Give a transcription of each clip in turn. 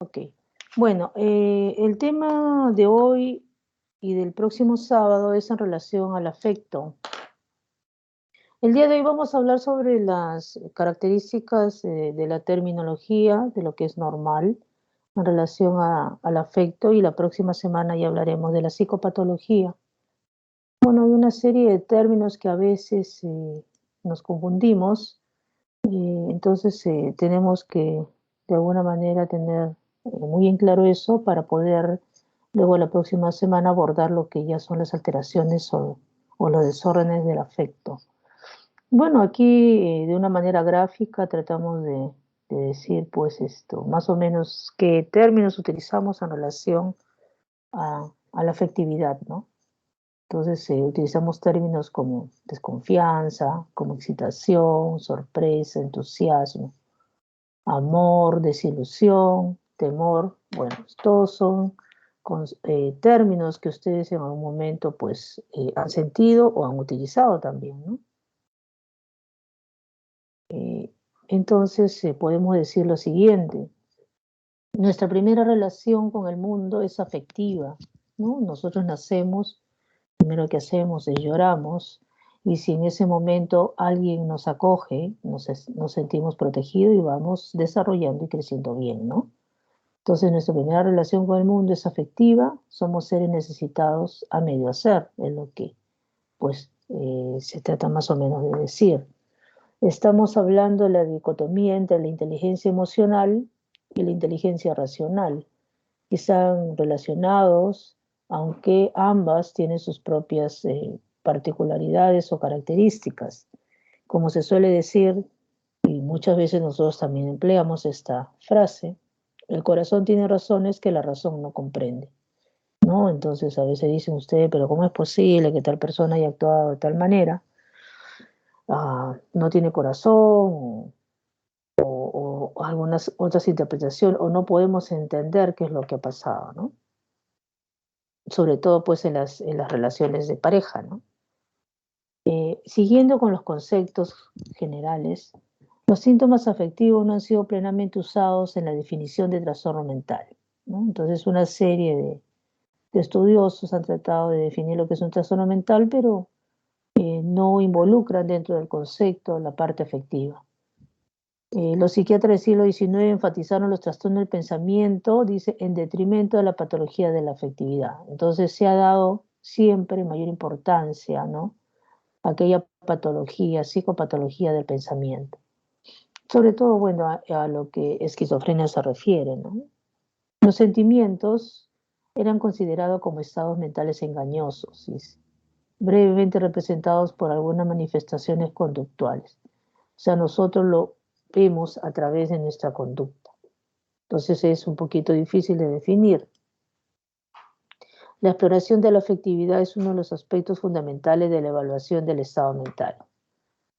Ok. Bueno, el tema de hoy y del próximo sábado es en relación al afecto. El día de hoy vamos a hablar sobre las características de la terminología, de lo que es normal en relación al afecto, y la próxima semana ya hablaremos de la psicopatología. Bueno, hay una serie de términos que a veces nos confundimos, entonces tenemos que de alguna manera tener muy en claro eso para poder luego la próxima semana abordar lo que ya son las alteraciones o los desórdenes del afecto. Bueno, aquí de una manera gráfica tratamos de decir pues esto, más o menos qué términos utilizamos en relación a la afectividad, ¿no? Entonces utilizamos términos como desconfianza, como excitación, sorpresa, entusiasmo, amor, desilusión, temor. Bueno, todos son términos que ustedes en algún momento pues han sentido o han utilizado también, ¿no? Entonces podemos decir lo siguiente: nuestra primera relación con el mundo es afectiva, ¿no? Nosotros nacemos, primero que hacemos es lloramos, y si en ese momento alguien nos acoge, nos sentimos protegidos y vamos desarrollando y creciendo bien, ¿no? Entonces nuestra primera relación con el mundo es afectiva, somos seres necesitados a medio hacer, es lo que pues se trata más o menos de decir. Estamos hablando de la dicotomía entre la inteligencia emocional y la inteligencia racional, que están relacionados, aunque ambas tienen sus propias particularidades o características. Como se suele decir, y muchas veces nosotros también empleamos esta frase, el corazón tiene razones que la razón no comprende, ¿no? Entonces a veces dicen ustedes, pero ¿cómo es posible que tal persona haya actuado de tal manera? No tiene corazón, o algunas otras interpretaciones, o no podemos entender qué es lo que ha pasado, ¿no? Sobre todo pues en las relaciones de pareja, ¿no? Siguiendo con los conceptos generales, los síntomas afectivos no han sido plenamente usados en la definición de trastorno mental, ¿no? Entonces una serie de estudiosos han tratado de definir lo que es un trastorno mental, pero no involucran dentro del concepto la parte afectiva. Los psiquiatras del siglo XIX enfatizaron los trastornos del pensamiento, dice, en detrimento de la patología de la afectividad. Entonces se ha dado siempre mayor importancia, ¿no?, a aquella patología, psicopatología del pensamiento. Sobre todo, bueno, a lo que esquizofrenia se refiere, ¿no? Los sentimientos eran considerados como estados mentales engañosos, ¿sí?, brevemente representados por algunas manifestaciones conductuales. O sea, nosotros lo vemos a través de nuestra conducta. Entonces es un poquito difícil de definir. La exploración de la afectividad es uno de los aspectos fundamentales de la evaluación del estado mental.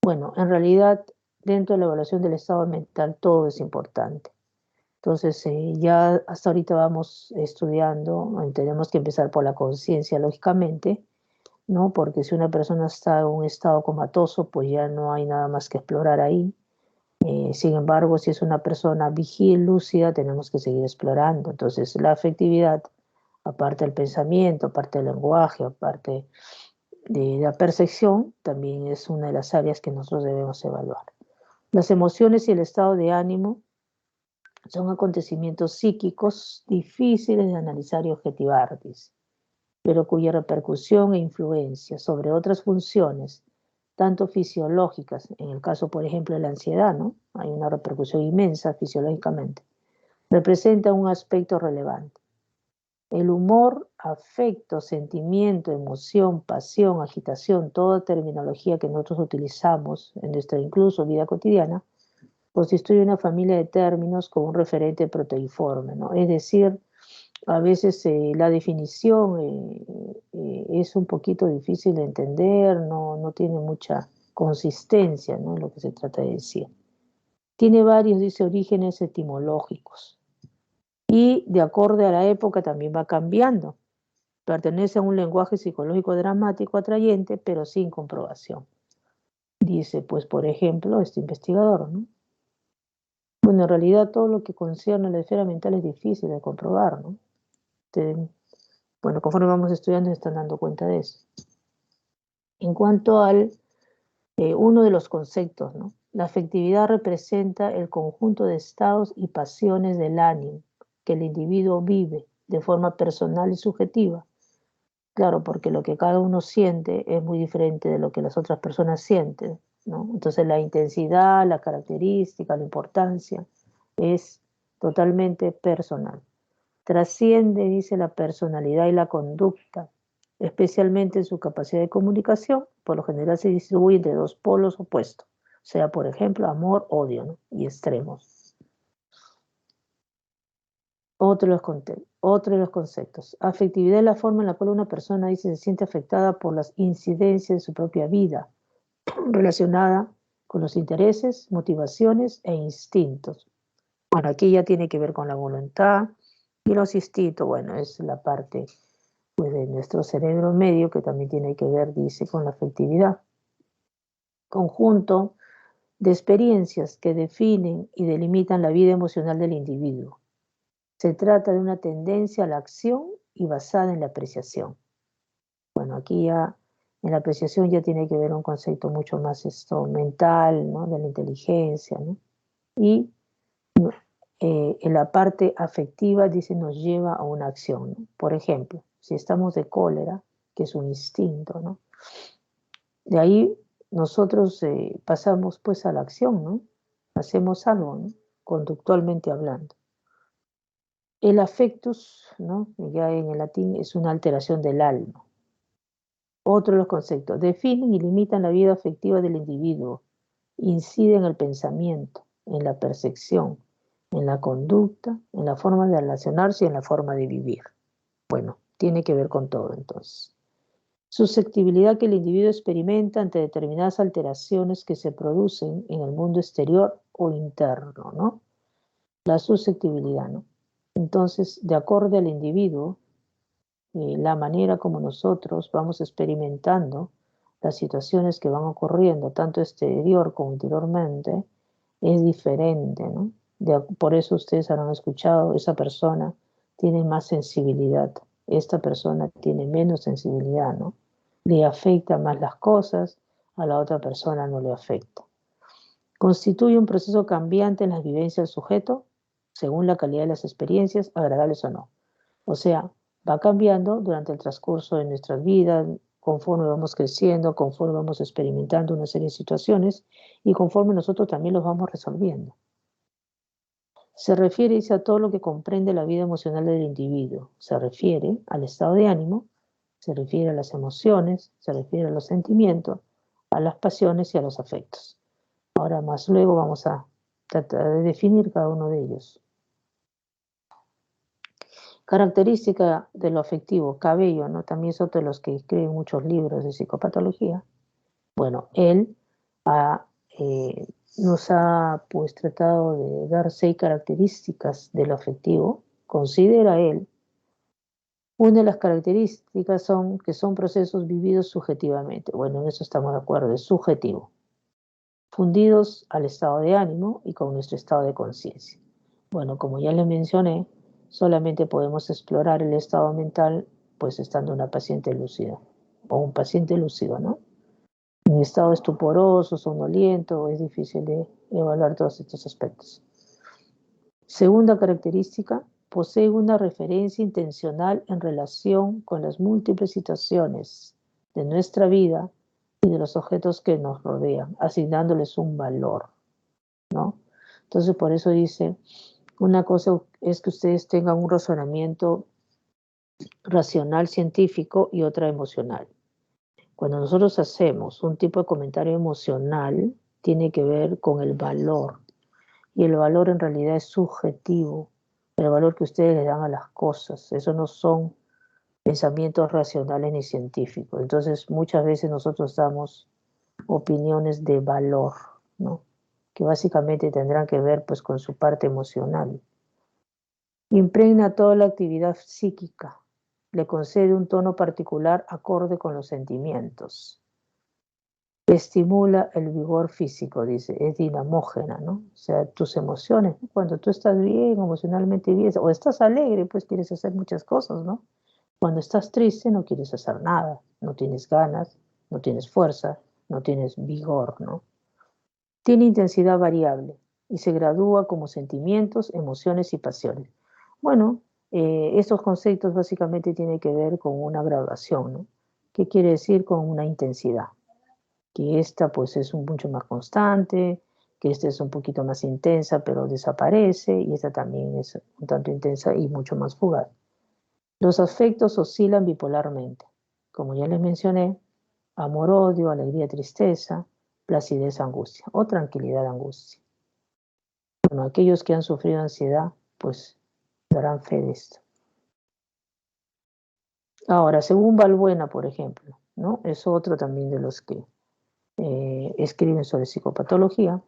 Bueno, en realidad, dentro de la evaluación del estado mental todo es importante. Entonces, ya hasta ahorita vamos estudiando, tenemos que empezar por la conciencia, lógicamente, ¿no? Porque si una persona está en un estado comatoso, pues ya no hay nada más que explorar ahí. Sin embargo, si es una persona vigil, lúcida, tenemos que seguir explorando. Entonces, la afectividad, aparte del pensamiento, aparte del lenguaje, aparte de la percepción, también es una de las áreas que nosotros debemos evaluar. Las emociones y el estado de ánimo son acontecimientos psíquicos difíciles de analizar y objetivar, dice, pero cuya repercusión e influencia sobre otras funciones, tanto fisiológicas, en el caso, por ejemplo, de la ansiedad, ¿no?, hay una repercusión inmensa fisiológicamente, representa un aspecto relevante. El humor, afecto, sentimiento, emoción, pasión, agitación, toda terminología que nosotros utilizamos en nuestra incluso vida cotidiana, constituye una familia de términos con un referente proteiforme, ¿no? Es decir, a veces la definición es un poquito difícil de entender, no tiene mucha consistencia, ¿no?, en lo que se trata de decir. Tiene varios, dice, orígenes etimológicos y de acuerdo a la época también va cambiando. Pertenece a un lenguaje psicológico dramático atrayente, pero sin comprobación. Dice, pues, por ejemplo, este investigador, ¿no? Bueno, en realidad todo lo que concierne a la esfera mental es difícil de comprobar, ¿no? Bueno, conforme vamos estudiando se están dando cuenta de eso. En cuanto al uno de los conceptos, ¿no? La afectividad representa el conjunto de estados y pasiones del ánimo que el individuo vive de forma personal y subjetiva. Claro, porque lo que cada uno siente es muy diferente de lo que las otras personas sienten, ¿no? Entonces la intensidad, la característica, la importancia es totalmente personal. Trasciende, dice, la personalidad y la conducta, especialmente en su capacidad de comunicación. Por lo general se distribuye entre dos polos opuestos, o sea, por ejemplo, amor, odio, ¿no? Y extremos. Otro de los conceptos. Afectividad es la forma en la cual una persona dice se siente afectada por las incidencias de su propia vida, relacionada con los intereses, motivaciones e instintos. Bueno, aquí ya tiene que ver con la voluntad y los instintos, bueno, es la parte pues, de nuestro cerebro medio que también tiene que ver, dice, con la afectividad. Conjunto de experiencias que definen y delimitan la vida emocional del individuo. Se trata de una tendencia a la acción y basada en la apreciación. Bueno, aquí ya en la apreciación ya tiene que ver un concepto mucho más mental, ¿no? De la inteligencia, ¿no? Y en la parte afectiva, dice, nos lleva a una acción, ¿no? Por ejemplo, si estamos de cólera, que es un instinto, ¿no? De ahí nosotros pasamos pues a la acción, ¿no? Hacemos algo, ¿no? Conductualmente hablando. El affectus, ¿no? Ya en el latín es una alteración del alma. Otro de los conceptos, definen y limitan la vida afectiva del individuo, inciden en el pensamiento, en la percepción, en la conducta, en la forma de relacionarse y en la forma de vivir. Bueno, tiene que ver con todo entonces. Susceptibilidad que el individuo experimenta ante determinadas alteraciones que se producen en el mundo exterior o interno, ¿no? La susceptibilidad, ¿no? Entonces, de acuerdo al individuo, la manera como nosotros vamos experimentando las situaciones que van ocurriendo, tanto exterior como interiormente, es diferente, ¿no? Por eso ustedes habrán escuchado, esa persona tiene más sensibilidad, esta persona tiene menos sensibilidad, ¿no? Le afecta más las cosas, a la otra persona no le afecta. Constituye un proceso cambiante en las vivencias del sujeto, según la calidad de las experiencias, agradables o no. O sea, va cambiando durante el transcurso de nuestras vidas, conforme vamos creciendo, conforme vamos experimentando una serie de situaciones y conforme nosotros también los vamos resolviendo. Se refiere, dice, a todo lo que comprende la vida emocional del individuo. Se refiere al estado de ánimo, se refiere a las emociones, se refiere a los sentimientos, a las pasiones y a los afectos. Ahora más luego vamos a tratar de definir cada uno de ellos. Característica de lo afectivo, Cabello, ¿no? También es otro de los que escriben muchos libros de psicopatología. Bueno, él nos ha pues tratado de dar 6 características de lo afectivo. Considera él, una de las características son que son procesos vividos subjetivamente. Bueno, en eso estamos de acuerdo, es subjetivo. Fundidos al estado de ánimo y con nuestro estado de conciencia. Bueno, como ya les mencioné, solamente podemos explorar el estado mental pues estando una paciente lúcida o un paciente lúcido, ¿no? En estado estuporoso, somnoliento, es difícil de evaluar todos estos aspectos. Segunda característica, posee una referencia intencional en relación con las múltiples situaciones de nuestra vida y de los objetos que nos rodean, asignándoles un valor, ¿no? Entonces, por eso dice, una cosa es que ustedes tengan un razonamiento racional, científico y otra emocional. Cuando nosotros hacemos un tipo de comentario emocional, tiene que ver con el valor. Y el valor en realidad es subjetivo, el valor que ustedes le dan a las cosas. Eso no son pensamientos racionales ni científicos. Entonces, muchas veces nosotros damos opiniones de valor, ¿no? Que básicamente tendrán que ver pues con su parte emocional. Impregna toda la actividad psíquica, le concede un tono particular acorde con los sentimientos. estimula el vigor físico, dice, es dinamógena, ¿no? O sea, tus emociones, ¿no? Cuando tú estás bien, emocionalmente bien, o estás alegre, pues quieres hacer muchas cosas, ¿no? Cuando estás triste no quieres hacer nada, no tienes ganas, no tienes fuerza, no tienes vigor, ¿no? Tiene intensidad variable y se gradúa como sentimientos, emociones y pasiones. Bueno, estos conceptos básicamente tienen que ver con una graduación, ¿no? ¿Qué quiere decir con una intensidad? Que esta pues es mucho más constante, que esta es un poquito más intensa pero desaparece y esta también es un tanto intensa y mucho más fugaz. Los afectos oscilan bipolarmente, como ya les mencioné, amor, odio, alegría, tristeza, placidez, angustia o tranquilidad, angustia. Bueno, aquellos que han sufrido ansiedad pues darán fe de esto. Ahora, según Balbuena, por ejemplo, ¿no? Es otro también de los que escriben sobre psicopatología.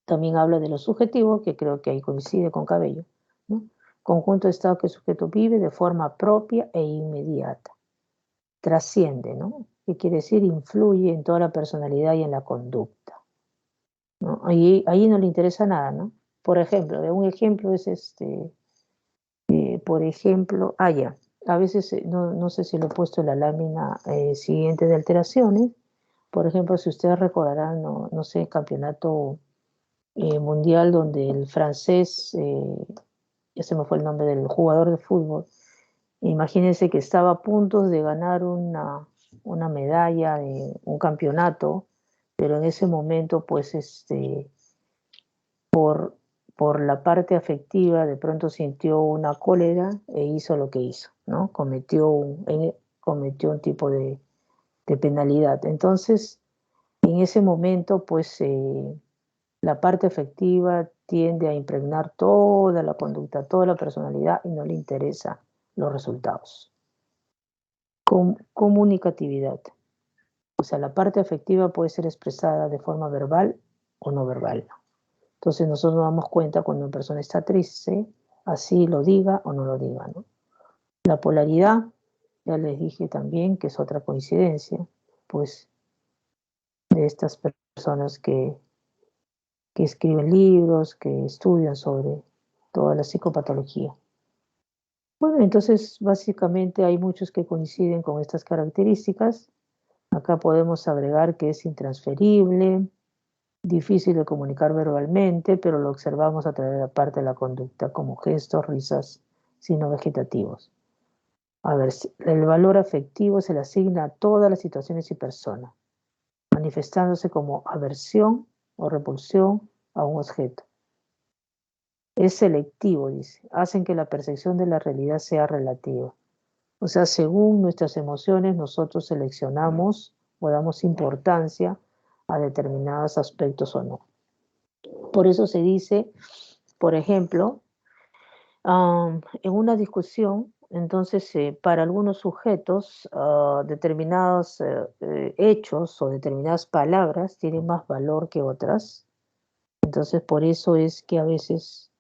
También habla de lo subjetivo, que creo que ahí coincide con Cabello, ¿no? Conjunto de estado que el sujeto vive de forma propia e inmediata. Trasciende, ¿no? ¿Qué quiere decir? Influye en toda la personalidad y en la conducta, ¿no? Ahí no le interesa nada, ¿no? Por ejemplo, un ejemplo es por ejemplo, ya, a veces no sé si lo he puesto en la lámina siguiente de alteraciones. Por ejemplo, si ustedes recordarán, no sé, campeonato mundial donde el francés, ya se me fue el nombre del jugador de fútbol, imagínense que estaba a punto de ganar una medalla de un campeonato, pero en ese momento, pues, por la parte afectiva, de pronto sintió una cólera e hizo lo que hizo, ¿no? Cometió un tipo de penalidad. Entonces, en ese momento, pues, la parte afectiva tiende a impregnar toda la conducta, toda la personalidad y no le interesa los resultados. Comunicatividad. O sea, la parte afectiva puede ser expresada de forma verbal o no verbal. Entonces nosotros nos damos cuenta cuando una persona está triste, así lo diga o no lo diga, ¿no? La polaridad, ya les dije también que es otra coincidencia, pues, de estas personas que escriben libros, que estudian sobre toda la psicopatología. Bueno, entonces básicamente hay muchos que coinciden con estas características. Acá podemos agregar que es intransferible, difícil de comunicar verbalmente, pero lo observamos a través de la parte de la conducta, como gestos, risas, signos vegetativos. A ver, el valor afectivo se le asigna a todas las situaciones y personas, manifestándose como aversión o repulsión a un objeto. Es selectivo, dice, hacen que la percepción de la realidad sea relativa. O sea, según nuestras emociones, nosotros seleccionamos o damos importancia a determinados aspectos o no. Por eso se dice, por ejemplo, en una discusión, entonces, para algunos sujetos, determinados hechos o determinadas palabras tienen más valor que otras. Entonces, por eso es que a veces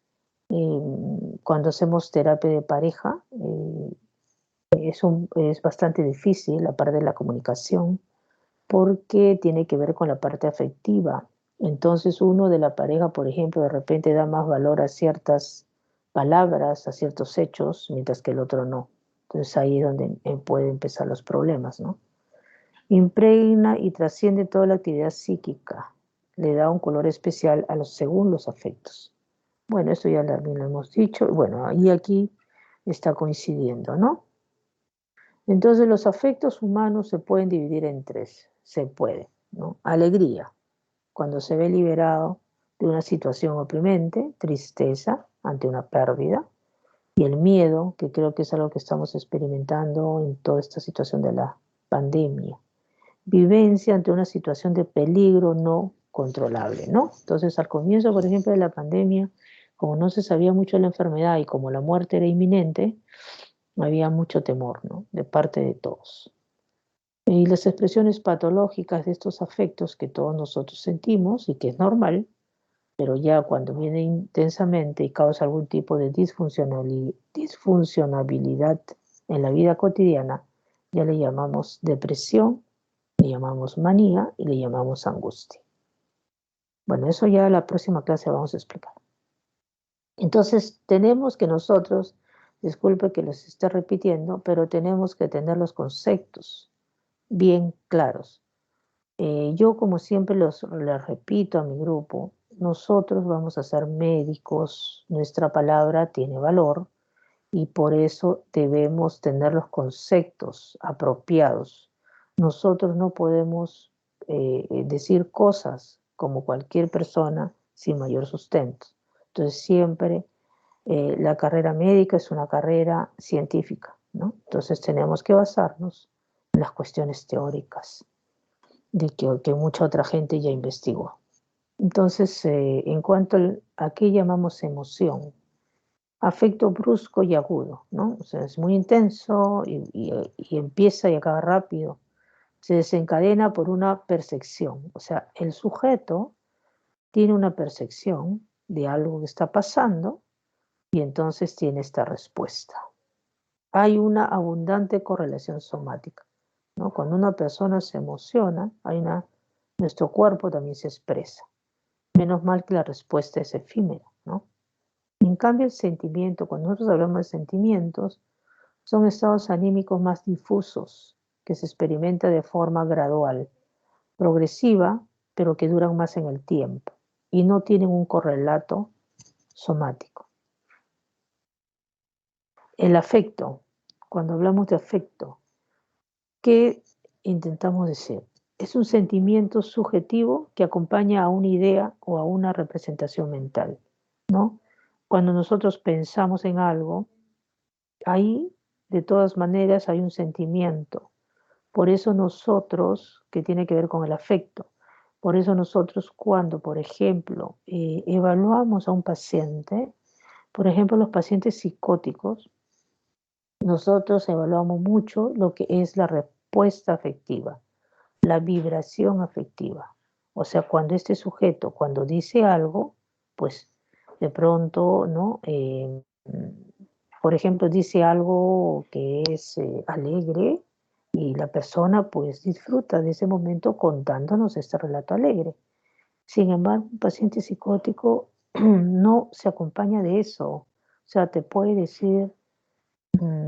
cuando hacemos terapia de pareja, es bastante difícil la parte de la comunicación porque tiene que ver con la parte afectiva. Entonces uno de la pareja, por ejemplo, de repente da más valor a ciertas palabras, a ciertos hechos, mientras que el otro no. Entonces ahí es donde pueden empezar los problemas, ¿no? Impregna y trasciende toda la actividad psíquica. Le da un color especial según los afectos. Bueno, esto ya también lo hemos dicho. Bueno, y aquí está coincidiendo, ¿no? Entonces los afectos humanos se pueden dividir en tres. Se puede, ¿no? Alegría, cuando se ve liberado de una situación oprimente, tristeza ante una pérdida, y el miedo, que creo que es algo que estamos experimentando en toda esta situación de la pandemia. Vivencia ante una situación de peligro no controlable, ¿no? Entonces, al comienzo, por ejemplo, de la pandemia, como no se sabía mucho de la enfermedad y como la muerte era inminente, había mucho temor, ¿no? De parte de todos. Y las expresiones patológicas de estos afectos que todos nosotros sentimos y que es normal, pero ya cuando viene intensamente y causa algún tipo de disfuncionabilidad en la vida cotidiana, ya le llamamos depresión le llamamos manía y le llamamos angustia. Bueno, eso ya en la próxima clase vamos a explicar. Entonces, tenemos que nosotros, disculpe que los esté repitiendo, pero tenemos que tener los conceptos bien claros. Yo, como siempre les repito a mi grupo, nosotros vamos a ser médicos, nuestra palabra tiene valor y por eso debemos tener los conceptos apropiados. Nosotros no podemos decir cosas como cualquier persona sin mayor sustento. Entonces, siempre la carrera médica es una carrera científica, ¿no? Entonces, tenemos que basarnos en las cuestiones teóricas de que mucha otra gente ya investigó. Entonces, en cuanto a qué llamamos emoción, afecto brusco y agudo, ¿no? O sea, es muy intenso y empieza y acaba rápido. Se desencadena por una percepción. O sea, el sujeto tiene una percepción de algo que está pasando y entonces tiene esta respuesta. Hay una abundante correlación somática, ¿no? Cuando una persona se emociona, nuestro cuerpo también se expresa. Menos mal que la respuesta es efímera, ¿no? En cambio, el sentimiento, cuando nosotros hablamos de sentimientos, son estados anímicos más difusos que se experimenta de forma gradual, progresiva, pero que duran más en el tiempo y no tienen un correlato somático. El afecto, cuando hablamos de afecto, ¿qué intentamos decir? Es un sentimiento subjetivo que acompaña a una idea o a una representación mental, ¿no? Cuando nosotros pensamos en algo, ahí de todas maneras hay un sentimiento. Por eso nosotros, que tiene que ver con el afecto, por eso nosotros cuando, por ejemplo, evaluamos a un paciente, por ejemplo, los pacientes psicóticos, nosotros evaluamos mucho lo que es la respuesta afectiva, la vibración afectiva. O sea, cuando este sujeto, cuando dice algo, pues de pronto, ¿no? Por ejemplo, dice algo que es alegre y la persona pues disfruta de ese momento contándonos este relato alegre. Sin embargo, un paciente psicótico no se acompaña de eso. O sea, te puede decir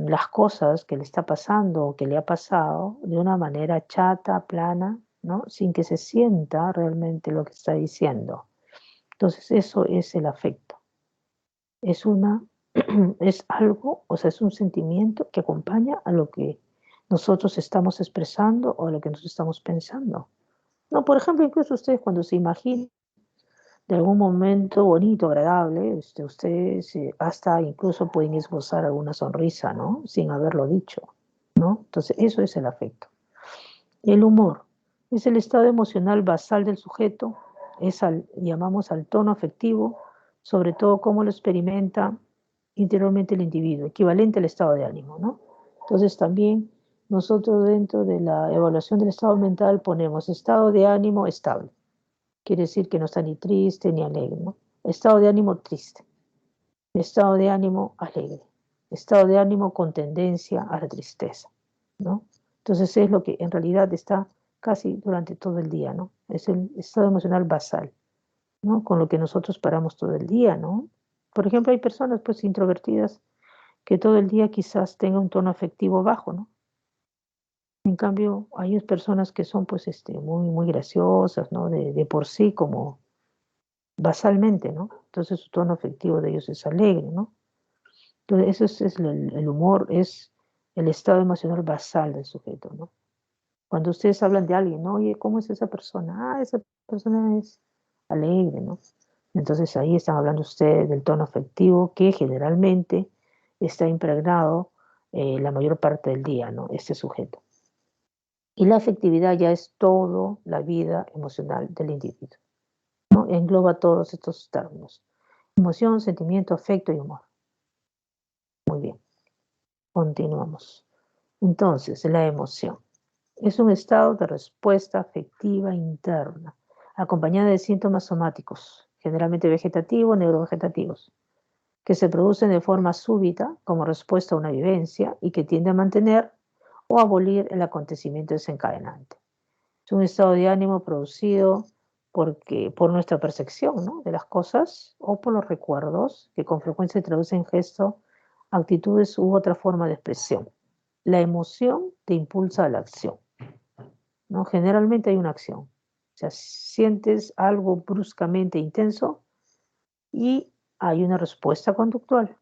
las cosas que le está pasando o que le ha pasado de una manera chata, plana, ¿no? Sin que se sienta realmente lo que está diciendo. Entonces, eso es el afecto. Es es algo, o sea, es un sentimiento que acompaña a lo que nosotros estamos expresando o a lo que nosotros estamos pensando. No, por ejemplo, incluso ustedes cuando se imaginan de algún momento bonito, agradable, ustedes hasta incluso pueden esbozar alguna sonrisa, ¿no? Sin haberlo dicho, ¿no? Entonces, eso es el afecto. El humor es el estado emocional basal del sujeto, llamamos al tono afectivo, sobre todo cómo lo experimenta interiormente el individuo, equivalente al estado de ánimo, ¿no? Entonces, también nosotros dentro de la evaluación del estado mental ponemos estado de ánimo estable. Quiere decir que no está ni triste ni alegre, ¿no? Estado de ánimo triste, estado de ánimo alegre, estado de ánimo con tendencia a la tristeza, ¿no? Entonces es lo que en realidad está casi durante todo el día, ¿no? Es el estado emocional basal, ¿no? Con lo que nosotros paramos todo el día, ¿no? Por ejemplo, hay personas pues introvertidas que todo el día quizás tengan un tono afectivo bajo, ¿no? En cambio, hay personas que son pues muy, muy graciosas, ¿no? De por sí como basalmente, ¿no? Entonces su tono afectivo de ellos es alegre, ¿no? Entonces eso es el humor, es el estado emocional basal del sujeto, ¿no? Cuando ustedes hablan de alguien, ¿no? Oye, ¿cómo es esa persona? Ah, esa persona es alegre, ¿no? Entonces ahí están hablando ustedes del tono afectivo que generalmente está impregnado la mayor parte del día, ¿no? Este sujeto. Y la afectividad ya es toda la vida emocional del individuo, ¿no? Engloba todos estos términos. Emoción, sentimiento, afecto y humor. Muy bien, continuamos. Entonces, la emoción es un estado de respuesta afectiva interna, acompañada de síntomas somáticos, generalmente vegetativos, neurovegetativos, que se producen de forma súbita como respuesta a una vivencia y que tiende a mantener o abolir el acontecimiento desencadenante. Es un estado de ánimo producido por nuestra percepción, ¿no?, de las cosas o por los recuerdos que con frecuencia se traducen en gestos, actitudes u otra forma de expresión. La emoción te impulsa a la acción, ¿no? Generalmente hay una acción. O sea, sientes algo bruscamente intenso y hay una respuesta conductual.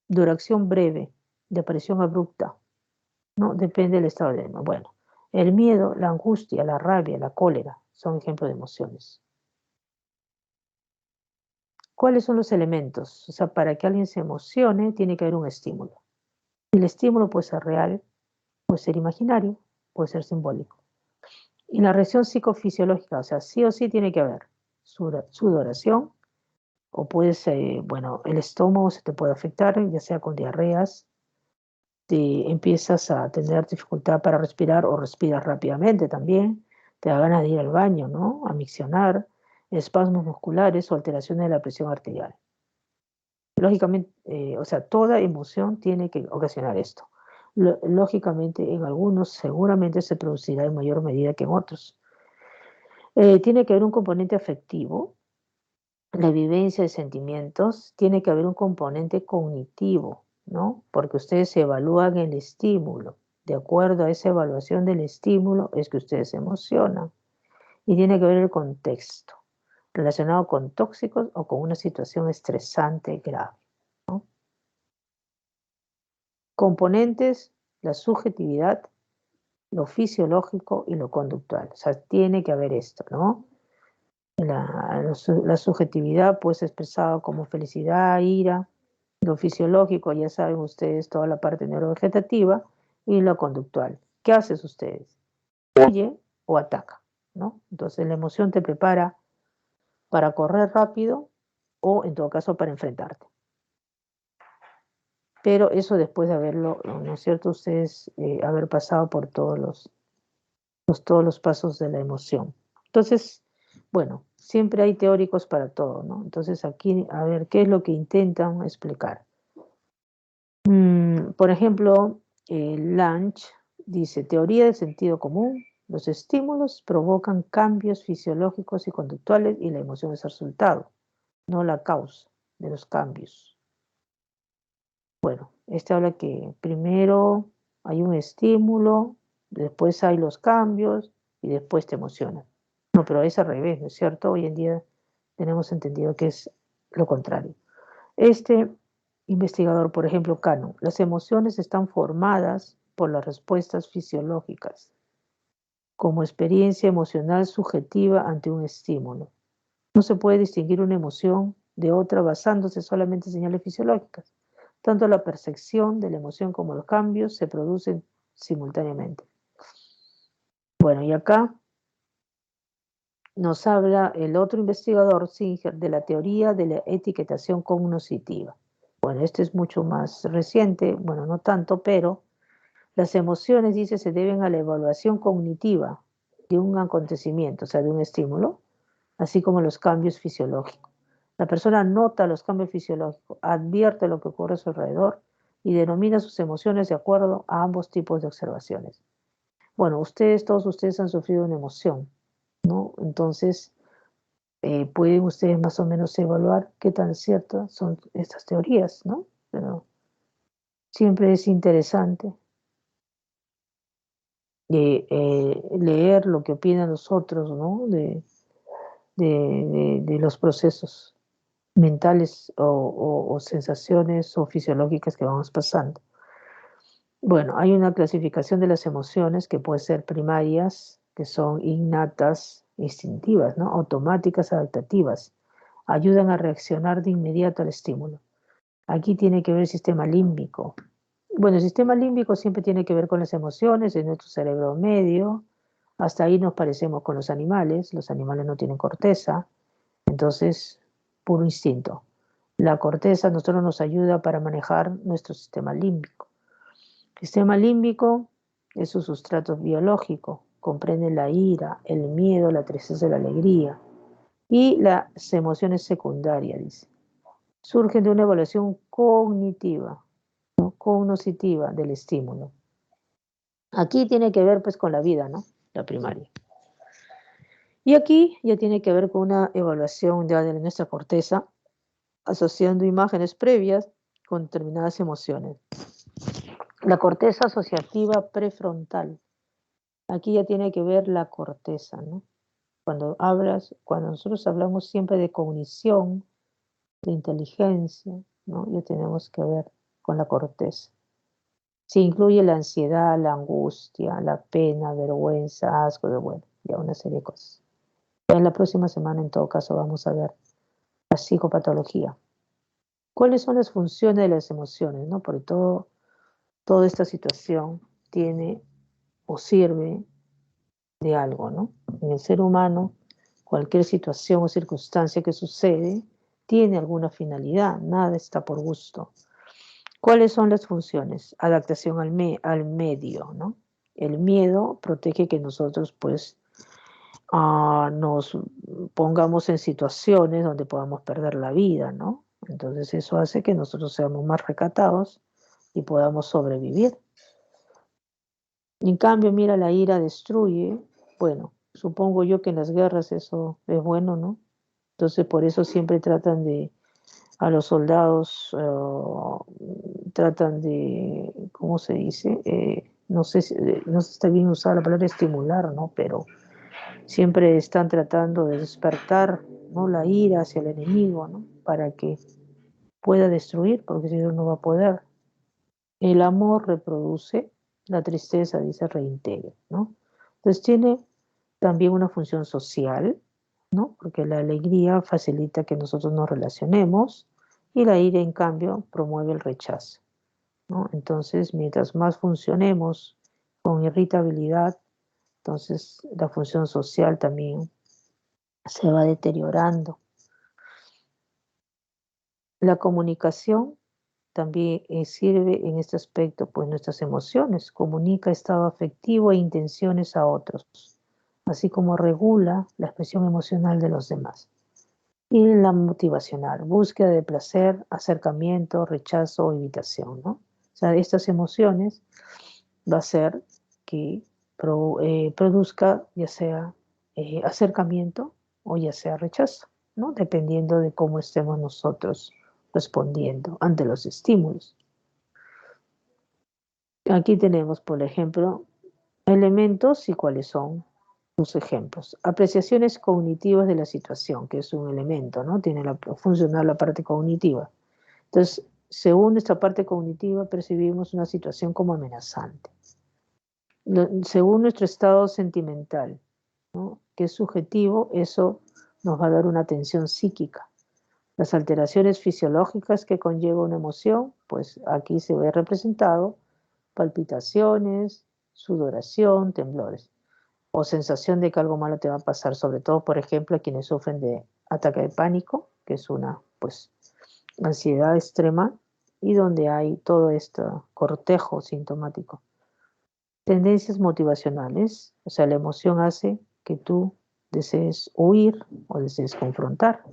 Duración breve, de aparición abrupta, ¿no? Depende del estado de ánimo. Bueno, el miedo, la angustia, la rabia, la cólera son ejemplos de emociones. ¿Cuáles son los elementos? O sea, para que alguien se emocione tiene que haber un estímulo. El estímulo puede ser real, puede ser imaginario, puede ser simbólico. Y la reacción psicofisiológica, o sea, sí o sí tiene que haber sudoración, o puede ser, bueno, el estómago se te puede afectar, ya sea con diarreas, te empiezas a tener dificultad para respirar o respiras rápidamente también, te da ganas de ir al baño, ¿no?, a miccionar, espasmos musculares o alteraciones de la presión arterial. Lógicamente, o sea, toda emoción tiene que ocasionar esto. Lógicamente, en algunos seguramente se producirá en mayor medida que en otros. Tiene que haber un componente afectivo, la vivencia de sentimientos, tiene que haber un componente cognitivo, ¿no? Porque ustedes evalúan el estímulo. De acuerdo a esa evaluación del estímulo es que ustedes se emocionan. Y tiene que ver el contexto, relacionado con tóxicos o con una situación estresante grave, ¿no? Componentes, la subjetividad, lo fisiológico y lo conductual. O sea, tiene que haber esto, ¿no? La subjetividad pues expresada como felicidad, ira, lo fisiológico, ya saben ustedes, toda la parte neurovegetativa, y lo conductual. ¿Qué haces ustedes? Huye o ataca, ¿no? Entonces la emoción te prepara para correr rápido o en todo caso para enfrentarte. Pero eso después de haberlo, ¿no es cierto?, ustedes haber pasado por todos los pasos de la emoción. Entonces, bueno, siempre hay teóricos para todo, ¿no? Entonces aquí, a ver, ¿qué es lo que intentan explicar? Por ejemplo, Lange dice, teoría del sentido común, los estímulos provocan cambios fisiológicos y conductuales y la emoción es el resultado, no la causa de los cambios. Bueno, este habla que primero hay un estímulo, después hay los cambios y después te emocionas. No, pero es al revés, ¿no es cierto? Hoy en día tenemos entendido que es lo contrario. Este investigador, por ejemplo, Cano, las emociones están formadas por las respuestas fisiológicas, como experiencia emocional subjetiva ante un estímulo. No se puede distinguir una emoción de otra basándose solamente en señales fisiológicas. Tanto la percepción de la emoción como los cambios se producen simultáneamente. Bueno, y acá nos habla el otro investigador, Singer, de la teoría de la etiquetación cognoscitiva. Bueno, este es mucho más reciente, bueno, no tanto, pero las emociones, dice, se deben a la evaluación cognitiva de un acontecimiento, o sea, de un estímulo, así como los cambios fisiológicos. La persona nota los cambios fisiológicos, advierte lo que ocurre a su alrededor y denomina sus emociones de acuerdo a ambos tipos de observaciones. Bueno, todos ustedes han sufrido una emoción, ¿no? Entonces, pueden ustedes más o menos evaluar qué tan ciertas son estas teorías, ¿no? Pero siempre es interesante leer lo que opinan los otros, ¿no? De los procesos mentales o sensaciones o fisiológicas que vamos pasando. Bueno, hay una clasificación de las emociones que puede ser primarias, que son innatas, instintivas, ¿no? Automáticas, adaptativas. Ayudan a reaccionar de inmediato al estímulo. Aquí tiene que ver el sistema límbico. Bueno, el sistema límbico siempre tiene que ver con las emociones, en nuestro cerebro medio. Hasta ahí nos parecemos con los animales no tienen corteza, entonces, puro instinto. La corteza a nosotros nos ayuda para manejar nuestro sistema límbico. El sistema límbico es su sustrato biológico, comprende la ira, el miedo, la tristeza, la alegría y las emociones secundarias, dice. Surgen de una evaluación cognitiva, ¿no? Cognoscitiva del estímulo. Aquí tiene que ver pues con la vida, ¿no? La primaria. Y aquí ya tiene que ver con una evaluación ya de nuestra corteza, asociando imágenes previas con determinadas emociones. La corteza asociativa prefrontal. Aquí ya tiene que ver la corteza, ¿no? Cuando nosotros hablamos siempre de cognición, de inteligencia, ¿no? Ya tenemos que ver con la corteza. Se incluye la ansiedad, la angustia, la pena, vergüenza, asco, bueno, ya una serie de cosas. Ya en la próxima semana, en todo caso, vamos a ver la psicopatología. ¿Cuáles son las funciones de las emociones, no? Porque toda esta situación tiene o sirve de algo, ¿no? En el ser humano, cualquier situación o circunstancia que sucede tiene alguna finalidad, nada está por gusto. ¿Cuáles son las funciones? Adaptación al medio, ¿no? El miedo protege que nosotros, pues, nos pongamos en situaciones donde podamos perder la vida, ¿no? Entonces eso hace que nosotros seamos más recatados y podamos sobrevivir. En cambio, mira, la ira destruye. Bueno, supongo yo que en las guerras eso es bueno, ¿no? Entonces por eso siempre tratan de, a los soldados, tratan de, ¿cómo se dice? No sé si no está bien usar la palabra estimular, ¿no? Pero siempre están tratando de despertar, ¿no? La ira hacia el enemigo, ¿no? Para que pueda destruir, porque si no, no va a poder. El amor reproduce, la tristeza, dice, reintegra, ¿no? Entonces tiene también una función social, ¿no? Porque la alegría facilita que nosotros nos relacionemos y la ira, en cambio, promueve el rechazo, ¿no? Entonces, mientras más funcionemos con irritabilidad, entonces la función social también se va deteriorando. La comunicación también sirve en este aspecto, pues nuestras emociones, comunica estado afectivo e intenciones a otros, así como regula la expresión emocional de los demás. Y la motivacional, búsqueda de placer, acercamiento, rechazo o evitación, ¿no? O sea, estas emociones va a ser que produzca ya sea acercamiento o ya sea rechazo, ¿no? Dependiendo de cómo estemos nosotros respondiendo ante los estímulos. Aquí tenemos, por ejemplo, elementos y cuáles son los ejemplos. Apreciaciones cognitivas de la situación, que es un elemento, ¿no? Tiene funcionar la parte cognitiva. Entonces, según nuestra parte cognitiva, percibimos una situación como amenazante. Según nuestro estado sentimental, ¿no? Que es subjetivo, eso nos va a dar una tensión psíquica. Las alteraciones fisiológicas que conlleva una emoción, pues aquí se ve representado palpitaciones, sudoración, temblores, o sensación de que algo malo te va a pasar, sobre todo, por ejemplo, a quienes sufren de ataque de pánico, que es una, pues, ansiedad extrema, y donde hay todo este cortejo sintomático. Tendencias motivacionales, o sea, la emoción hace que tú desees huir o desees confrontar.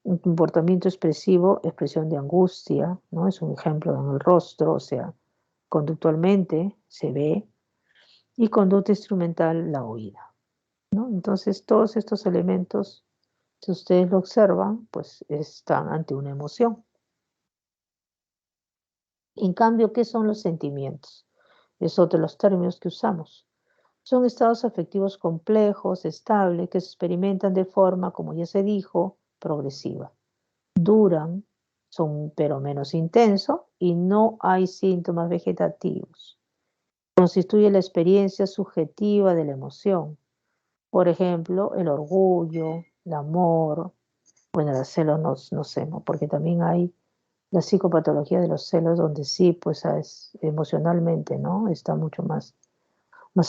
Un comportamiento expresivo, expresión de angustia, ¿no? Es un ejemplo en el rostro, o sea, conductualmente se ve, y conducta instrumental, la huida, ¿no? Entonces, todos estos elementos, si ustedes lo observan, pues están ante una emoción. En cambio, ¿qué son los sentimientos? Es otro de los términos que usamos. Son estados afectivos complejos, estables, que se experimentan de forma, como ya se dijo, progresiva. Duran, son pero menos intensos y no hay síntomas vegetativos. Constituye la experiencia subjetiva de la emoción. Por ejemplo, el orgullo, el amor, bueno, los celos no sé, ¿no? Porque también hay la psicopatología de los celos donde sí, pues emocionalmente, ¿no? Está mucho más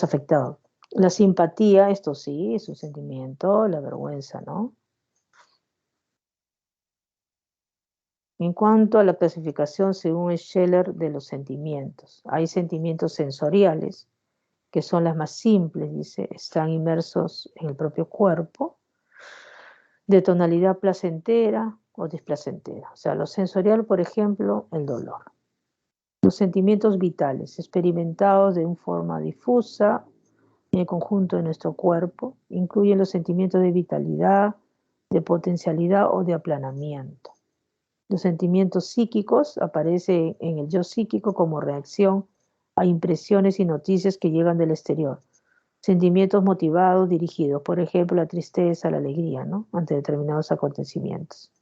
afectado. La simpatía, esto sí, es un sentimiento, la vergüenza, ¿no? En cuanto a la clasificación según Scheller de los sentimientos, hay sentimientos sensoriales, que son las más simples, dice, están inmersos en el propio cuerpo, de tonalidad placentera o displacentera. O sea, lo sensorial, por ejemplo, el dolor. Los sentimientos vitales, experimentados de una forma difusa, en el conjunto de nuestro cuerpo, incluyen los sentimientos de vitalidad, de potencialidad o de aplanamiento. Los sentimientos psíquicos aparecen en el yo psíquico como reacción a impresiones y noticias que llegan del exterior. Sentimientos motivados, dirigidos, por ejemplo, la tristeza, la alegría, ¿no? Ante determinados acontecimientos.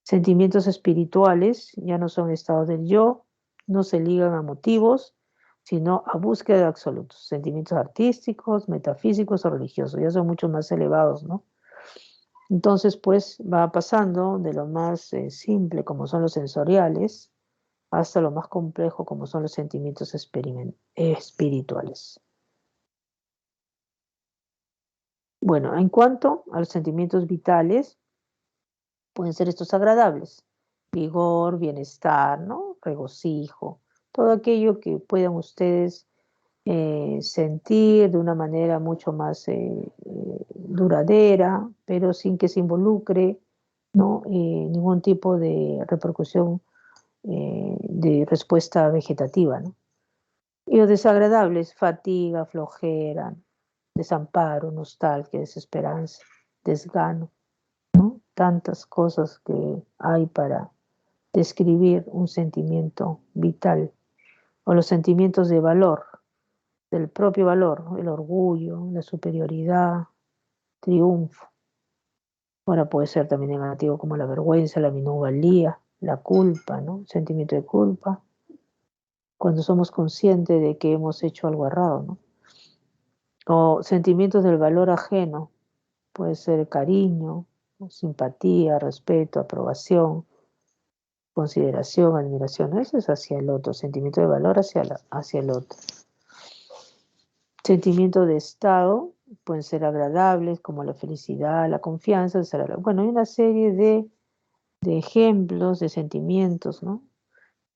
Sentimientos espirituales ya no son estados del yo, no se ligan a motivos, sino a búsqueda de absolutos. Sentimientos artísticos, metafísicos o religiosos, ya son mucho más elevados, ¿no? Entonces, pues va pasando de lo más simple, como son los sensoriales, hasta lo más complejo, como son los sentimientos espirituales. Bueno, en cuanto a los sentimientos vitales, pueden ser estos agradables: vigor, bienestar, ¿no? Regocijo, todo aquello que puedan ustedes sentir de una manera mucho más duradera, pero sin que se involucre, ¿no? Ningún tipo de repercusión de respuesta vegetativa, ¿no? Y los desagradables: fatiga, flojera, desamparo, nostalgia, desesperanza, desgano, ¿no? Tantas cosas que hay para describir un sentimiento vital. O los sentimientos de valor, del propio valor, ¿no? El orgullo, la superioridad, triunfo. Ahora puede ser también negativo, como la vergüenza, la minusvalía, la culpa, ¿no? El sentimiento de culpa, cuando somos conscientes de que hemos hecho algo errado, ¿no? O sentimientos del valor ajeno, puede ser cariño, simpatía, respeto, aprobación, consideración, admiración. Eso es hacia el otro, sentimiento de valor hacia el otro. Sentimientos de estado pueden ser agradables, como la felicidad, la confianza. Bueno, hay una serie de ejemplos de sentimientos, ¿no?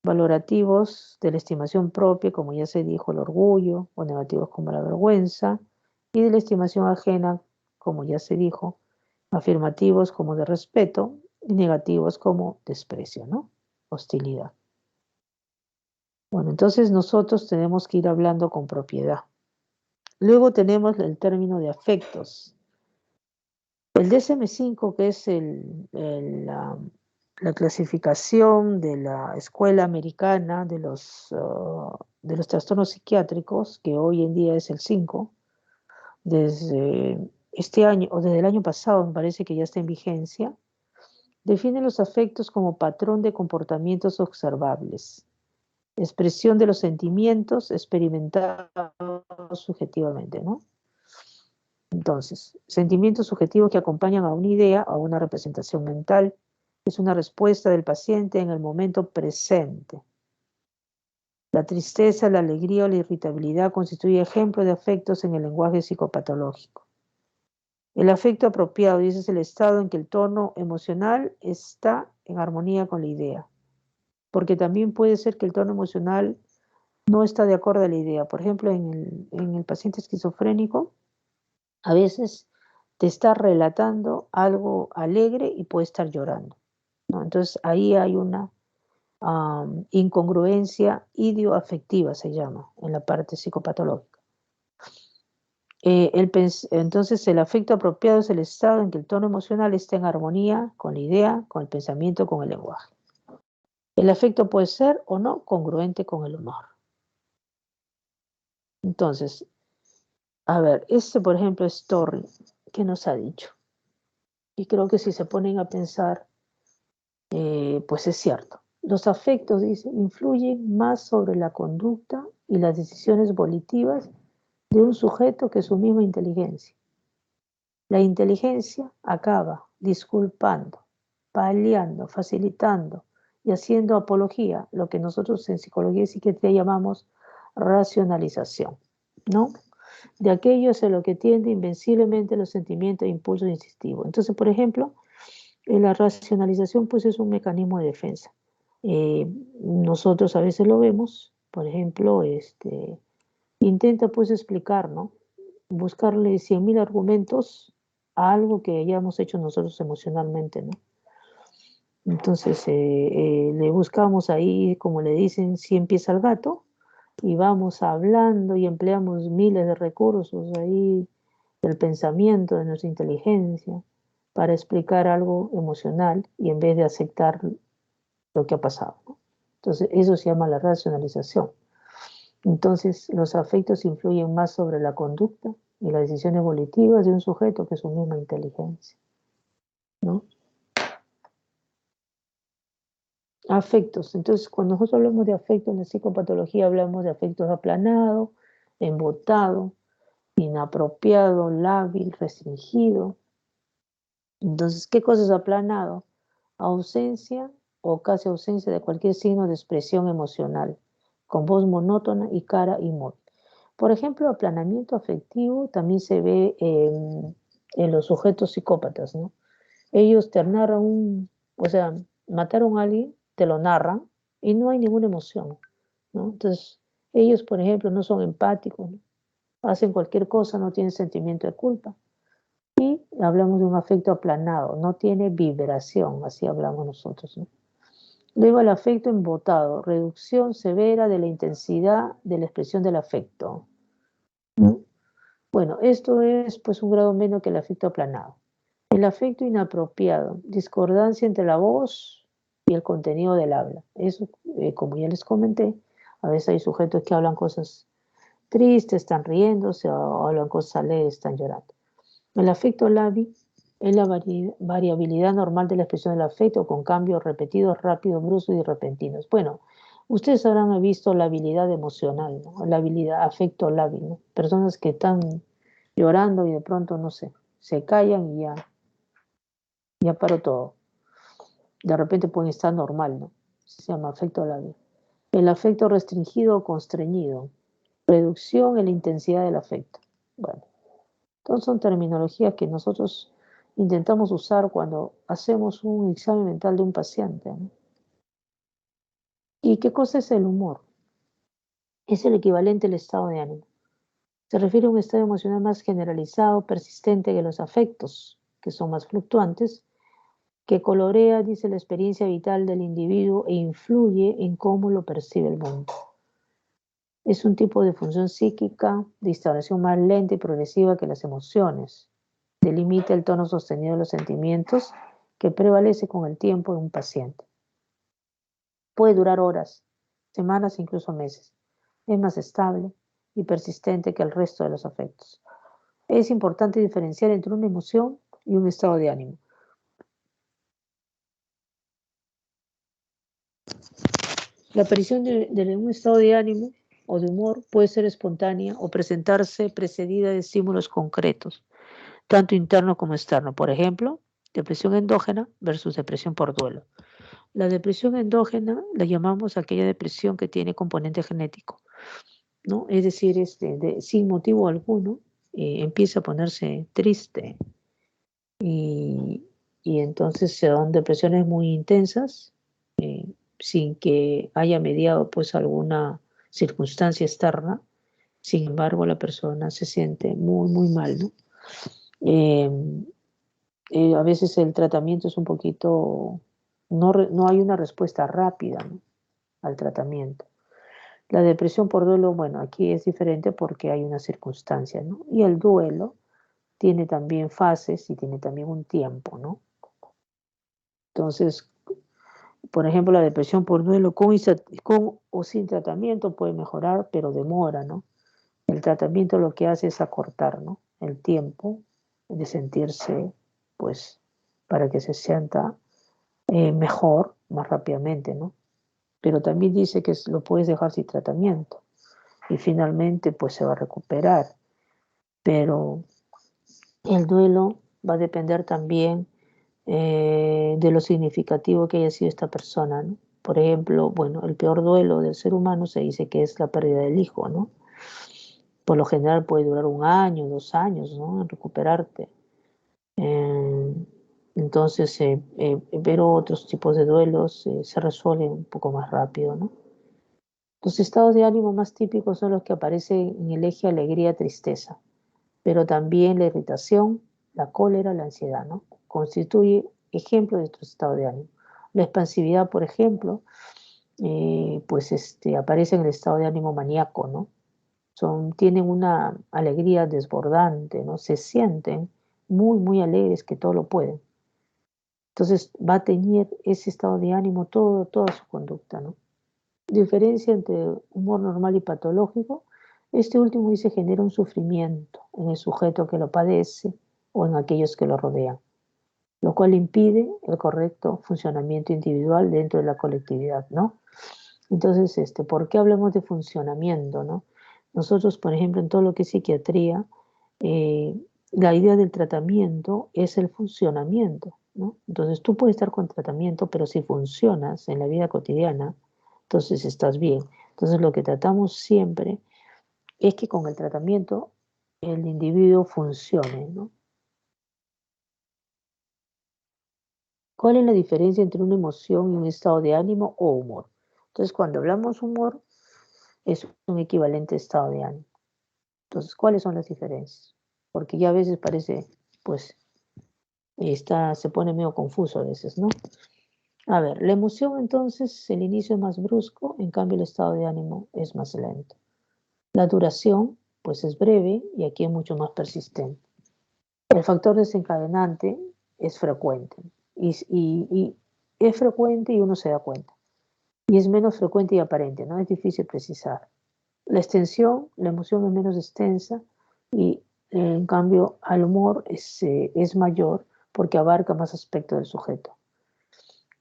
Valorativos de la estimación propia, como ya se dijo, el orgullo, o negativos como la vergüenza, y de la estimación ajena, como ya se dijo, afirmativos como de respeto, y negativos como desprecio, ¿no? Hostilidad. Bueno, entonces nosotros tenemos que ir hablando con propiedad. Luego tenemos el término de afectos. El DSM-5, que es la clasificación de la Escuela Americana de los trastornos psiquiátricos, que hoy en día es el 5, desde este año, o desde el año pasado, me parece que ya está en vigencia, define los afectos como patrón de comportamientos observables, expresión de los sentimientos experimentados subjetivamente, ¿no? Entonces, sentimientos subjetivos que acompañan a una idea o a una representación mental. Es una respuesta del paciente en el momento presente. La tristeza, la alegría o la irritabilidad constituye ejemplo de afectos en el lenguaje psicopatológico. El afecto apropiado, y ese es el estado en que el tono emocional está en armonía con la idea. Porque también puede ser que el tono emocional no está de acuerdo a la idea. Por ejemplo, en el paciente esquizofrénico, a veces te está relatando algo alegre y puede estar llorando, ¿no? Entonces ahí hay una incongruencia idioafectiva, se llama, en la parte psicopatológica. Entonces el afecto apropiado es el estado en que el tono emocional está en armonía con la idea, con el pensamiento, con el lenguaje. El afecto puede ser o no congruente con el humor. Entonces, a ver, por ejemplo es Torri, que nos ha dicho. Y creo que si se ponen a pensar, pues es cierto. Los afectos, dice, influyen más sobre la conducta y las decisiones volitivas de un sujeto que su misma inteligencia. La inteligencia acaba disculpando, paliando, facilitando y haciendo apología, lo que nosotros en psicología y psiquiatría llamamos racionalización, ¿no? De aquello es a lo que tiende invenciblemente los sentimientos e impulsos instintivos. Entonces, por ejemplo, la racionalización pues es un mecanismo de defensa. Nosotros a veces lo vemos, por ejemplo, intenta pues explicar, ¿no? Buscarle 100.000 argumentos a algo que hayamos hecho nosotros emocionalmente, ¿no? Entonces le buscamos ahí, como le dicen, 100 pies al gato, y vamos hablando y empleamos miles de recursos ahí del pensamiento, de nuestra inteligencia, para explicar algo emocional y en vez de aceptar lo que ha pasado, ¿no? Entonces, eso se llama la racionalización. Entonces, los afectos influyen más sobre la conducta y las decisiones volitivas de un sujeto que su misma inteligencia, ¿no? Afectos. Entonces, cuando nosotros hablamos de afectos en la psicopatología, hablamos de afectos aplanados, embotado, inapropiado, lábil, restringido. Entonces, ¿qué cosa es aplanado? Ausencia o casi ausencia de cualquier signo de expresión emocional, con voz monótona y cara inmóvil. Por ejemplo, aplanamiento afectivo también se ve en los sujetos psicópatas, ¿no? Ellos te narran o sea, mataron a alguien, te lo narran y no hay ninguna emoción, ¿no? Entonces, ellos, por ejemplo, no son empáticos, ¿no? Hacen cualquier cosa, no tienen sentimiento de culpa. Y hablamos de un afecto aplanado, no tiene vibración, así hablamos nosotros, ¿no? Luego el afecto embotado, reducción severa de la intensidad de la expresión del afecto, ¿no? Bueno, esto es pues un grado menos que el afecto aplanado. El afecto inapropiado, discordancia entre la voz y el contenido del habla. Eso, como ya les comenté, a veces hay sujetos que hablan cosas tristes, están riéndose, o hablan cosas alegres, están llorando. El afecto lábil es la variabilidad normal de la expresión del afecto con cambios repetidos, rápidos, bruscos y repentinos. Bueno, ustedes habrán visto la habilidad emocional, ¿no? La habilidad afecto lábil, ¿no? Personas que están llorando y de pronto, no sé, se callan y ya paró todo. De repente pueden estar normal, ¿no? Se llama afecto lábil. El afecto restringido o constreñido, reducción en la intensidad del afecto. Bueno, entonces son terminologías que nosotros intentamos usar cuando hacemos un examen mental de un paciente, ¿no? ¿Y qué cosa es el humor? Es el equivalente al estado de ánimo. Se refiere a un estado emocional más generalizado, persistente que los afectos, que son más fluctuantes, que colorea, dice, la experiencia vital del individuo e influye en cómo lo percibe el mundo. Es un tipo de función psíquica de instauración más lenta y progresiva que las emociones. Delimita el tono sostenido de los sentimientos que prevalece con el tiempo en un paciente. Puede durar horas, semanas, incluso meses. Es más estable y persistente que el resto de los afectos. Es importante diferenciar entre una emoción y un estado de ánimo. La aparición de un estado de ánimo o de humor puede ser espontánea o presentarse precedida de estímulos concretos, tanto interno como externo. Por ejemplo, depresión endógena versus depresión por duelo. La depresión endógena la llamamos aquella depresión que tiene componente genético, ¿no? Es decir, sin motivo alguno empieza a ponerse triste y, y entonces se dan depresiones muy intensas sin que haya mediado pues alguna circunstancia externa. Sin embargo, la persona se siente muy, muy mal, ¿no? Eh, a veces el tratamiento es un poquito, no hay una respuesta rápida, ¿no?, al tratamiento. La depresión por duelo, bueno, aquí es diferente porque hay una circunstancia, ¿no? Y el duelo tiene también fases y tiene también un tiempo, ¿no? Entonces, por ejemplo, la depresión por duelo con o sin tratamiento puede mejorar, pero demora, ¿no? El tratamiento lo que hace es acortar, ¿no?, el tiempo de sentirse, pues, para que se sienta mejor más rápidamente, ¿no? Pero también dice que lo puedes dejar sin tratamiento y finalmente pues se va a recuperar. Pero el duelo va a depender también de lo significativo que haya sido esta persona, ¿no? Por ejemplo, bueno, el peor duelo del ser humano se dice que es la pérdida del hijo, ¿no? Por lo general puede durar 1 año, 2 años, ¿no?, en recuperarte. Eh, entonces, pero otros tipos de duelos se resuelven un poco más rápido, ¿no? Los estados de ánimo más típicos son los que aparecen en el eje alegría-tristeza, pero también la irritación, la cólera, la ansiedad, ¿no? Constituye ejemplo de estos estados de ánimo. La expansividad, por ejemplo, pues aparecen en el estado de ánimo maníaco, ¿no? Tienen una alegría desbordante, ¿no? Se sienten muy, muy alegres que todo lo pueden. Entonces va a teñir ese estado de ánimo toda su conducta, ¿no? Diferencia entre humor normal y patológico, este último dice genera un sufrimiento en el sujeto que lo padece o en aquellos que lo rodean, lo cual impide el correcto funcionamiento individual dentro de la colectividad, ¿no? Entonces, ¿por qué hablamos de funcionamiento, no? Nosotros, por ejemplo, en todo lo que es psiquiatría, eh, la idea del tratamiento es el funcionamiento, ¿no? Entonces, tú puedes estar con tratamiento, pero si funcionas en la vida cotidiana, entonces estás bien. Entonces, lo que tratamos siempre es que con el tratamiento el individuo funcione, ¿no? ¿Cuál es la diferencia entre una emoción y un estado de ánimo o humor? Entonces, cuando hablamos humor, es un equivalente estado de ánimo. Entonces, ¿cuáles son las diferencias? Porque ya a veces parece, pues, se pone medio confuso a veces, ¿no? A ver, la emoción entonces, el inicio es más brusco, en cambio el estado de ánimo es más lento. La duración, pues es breve y aquí es mucho más persistente. El factor desencadenante es frecuente y es frecuente y uno se da cuenta. Y es menos frecuente y aparente, ¿no? Es difícil precisar. La extensión, la emoción es menos extensa y en cambio al humor es mayor porque abarca más aspectos del sujeto.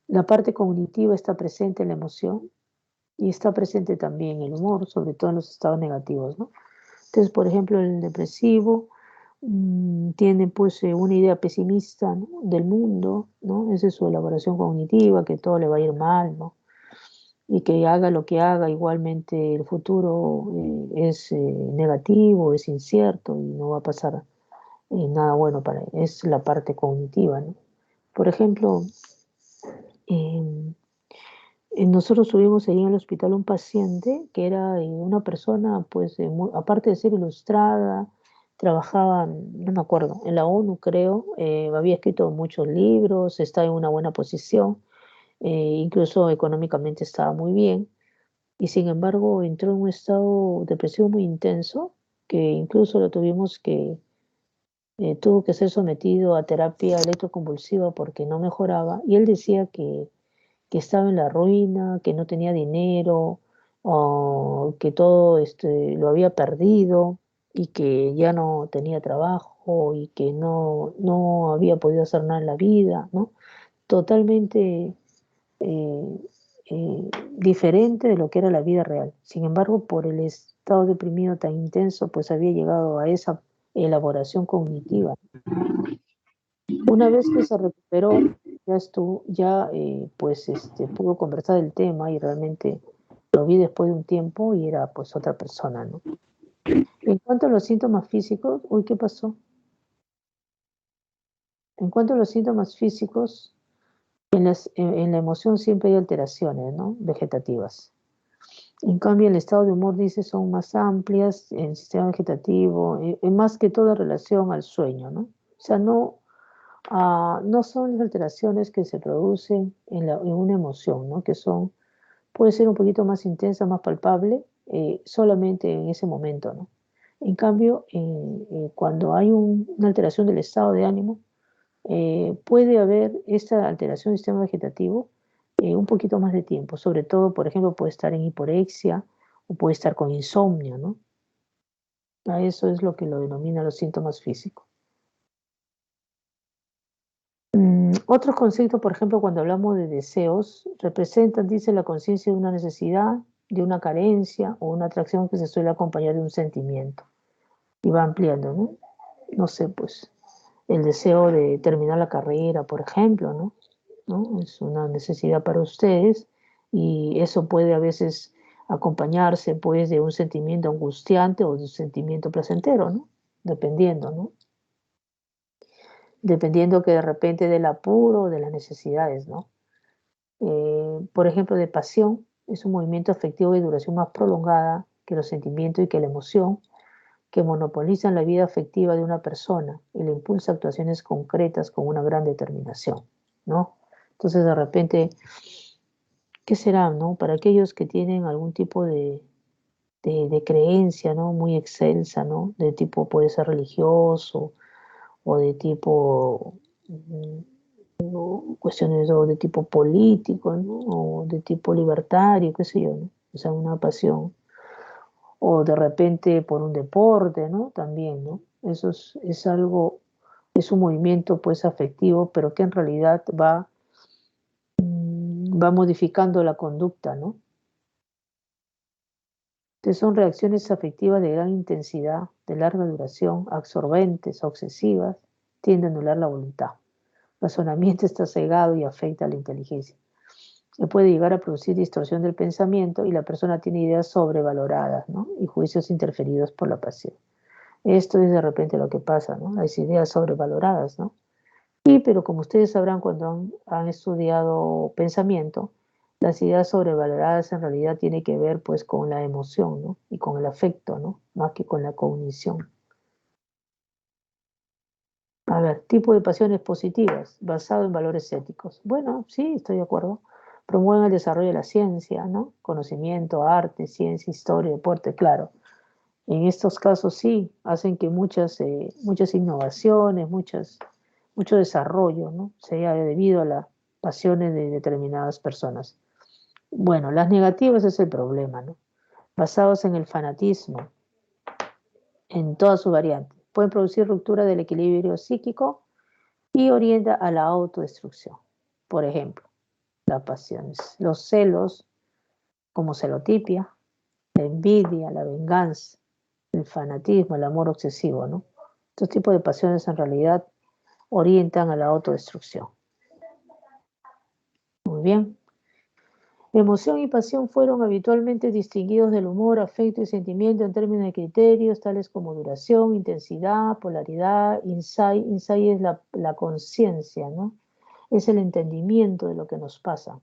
La parte cognitiva está presente en la emoción y está presente también en el humor, sobre todo en los estados negativos, ¿no? Entonces, por ejemplo, el depresivo tiene pues una idea pesimista, ¿no? Del mundo, ¿no? Esa es su elaboración cognitiva, que todo le va a ir mal, ¿no? Y que haga lo que haga, igualmente el futuro es negativo, es incierto y no va a pasar nada bueno para él. Es la parte cognitiva, ¿no? Por ejemplo, eh, nosotros tuvimos ahí en el hospital un paciente que era una persona, pues, aparte de ser ilustrada, trabajaba, no me acuerdo, en la ONU creo, había escrito muchos libros, está en una buena posición, incluso económicamente estaba muy bien y sin embargo entró en un estado depresivo muy intenso que incluso tuvo que ser sometido a terapia electroconvulsiva porque no mejoraba y él decía que estaba en la ruina, que no tenía dinero, o que todo lo había perdido y que ya no tenía trabajo y que no había podido hacer nada en la vida, ¿no? Totalmente eh, diferente de lo que era la vida real. Sin embargo, por el estado deprimido tan intenso, pues había llegado a esa elaboración cognitiva. Una vez que se recuperó, pues pudo conversar del tema y realmente lo vi después de un tiempo y era pues otra persona, ¿no? En cuanto a los síntomas físicos, uy, ¿qué pasó? En cuanto a los síntomas físicos, en la emoción siempre hay alteraciones, ¿no? Vegetativas. En cambio, el estado de humor, dice, son más amplias, en el sistema vegetativo, más que todo en relación al sueño, ¿no? O sea, no son las alteraciones que se producen en una emoción, ¿no? Puede ser un poquito más intensa, más palpable, solamente en ese momento, ¿no? En cambio, cuando hay una alteración del estado de ánimo, puede haber esta alteración del sistema vegetativo un poquito más de tiempo, sobre todo, por ejemplo, puede estar en hiporexia o puede estar con insomnio, ¿no? A eso es lo que lo denomina los síntomas físicos. Otros conceptos, por ejemplo, cuando hablamos de deseos, representan, dice, la conciencia de una necesidad, de una carencia o una atracción que se suele acompañar de un sentimiento. Y va ampliando, ¿no? No sé, pues, el deseo de terminar la carrera, por ejemplo, ¿no? ¿No? Es una necesidad para ustedes y eso puede a veces acompañarse, pues, de un sentimiento angustiante o de un sentimiento placentero, ¿no? Dependiendo, ¿no? Dependiendo que de repente del apuro o de las necesidades, ¿no? Por ejemplo, de pasión, es un movimiento afectivo de duración más prolongada que los sentimientos y que la emoción, que monopolizan la vida afectiva de una persona y le impulsa actuaciones concretas con una gran determinación, ¿no? Entonces, de repente, ¿Qué será, no? Para aquellos que tienen algún tipo de creencia, ¿no? Muy excelsa, ¿no? De tipo, puede ser religioso o de tipo, cuestiones o de tipo político, ¿no? O de tipo libertario, qué sé yo, ¿no? O sea, una pasión. O de repente por un deporte, ¿no? También, ¿no? Eso es algo, es un movimiento pues afectivo, pero que en realidad va modificando la conducta, ¿no? Entonces son reacciones afectivas de gran intensidad, de larga duración, absorbentes, obsesivas, tienden a anular la voluntad. El razonamiento está cegado y afecta a la inteligencia. Se puede llegar a producir distorsión del pensamiento y la persona tiene ideas sobrevaloradas, ¿no? Y juicios interferidos por la pasión. Esto es de repente lo que pasa, ¿no? Las ideas sobrevaloradas, ¿no? Y, pero como ustedes sabrán cuando han estudiado pensamiento, las ideas sobrevaloradas en realidad tienen que ver pues con la emoción, ¿no? Y con el afecto, ¿no? Más que con la cognición. A ver, tipo de pasiones positivas, basado en valores éticos. Bueno, sí, estoy de acuerdo. Promueven el desarrollo de la ciencia, ¿no? Conocimiento, arte, ciencia, historia, deporte, claro. En estos casos sí, hacen que muchas innovaciones, mucho desarrollo, ¿no? Sea debido a las pasiones de determinadas personas. Bueno, las negativas es el problema, ¿no? Basados en el fanatismo, en todas sus variantes. Pueden producir ruptura del equilibrio psíquico y orienta a la autodestrucción. Por ejemplo, las pasiones, los celos, como celotipia, la envidia, la venganza, el fanatismo, el amor obsesivo, ¿no? Estos tipos de pasiones en realidad orientan a la autodestrucción. Muy bien. Emoción y pasión fueron habitualmente distinguidos del humor, afecto y sentimiento en términos de criterios tales como duración, intensidad, polaridad, insight. Insight es la conciencia, ¿no? Es el entendimiento de lo que nos pasa.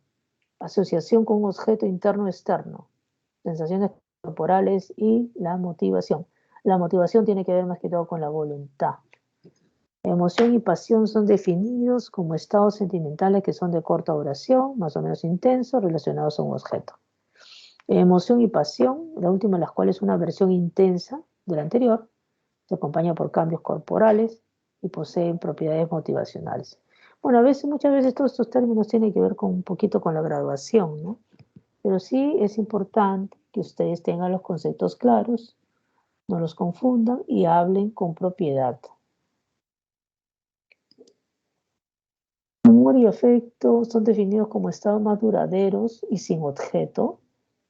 Asociación con un objeto interno o externo, sensaciones corporales y la motivación. La motivación tiene que ver más que todo con la voluntad. Emoción y pasión son definidos como estados sentimentales que son de corta duración, más o menos intensos, relacionados a un objeto. Emoción y pasión, la última de las cuales es una versión intensa de la anterior, se acompaña por cambios corporales y poseen propiedades motivacionales. Bueno, muchas veces todos estos términos tienen que ver con un poquito con la graduación, ¿no? Pero sí es importante que ustedes tengan los conceptos claros, no los confundan y hablen con propiedad. Amor y afecto son definidos como estados más duraderos y sin objeto,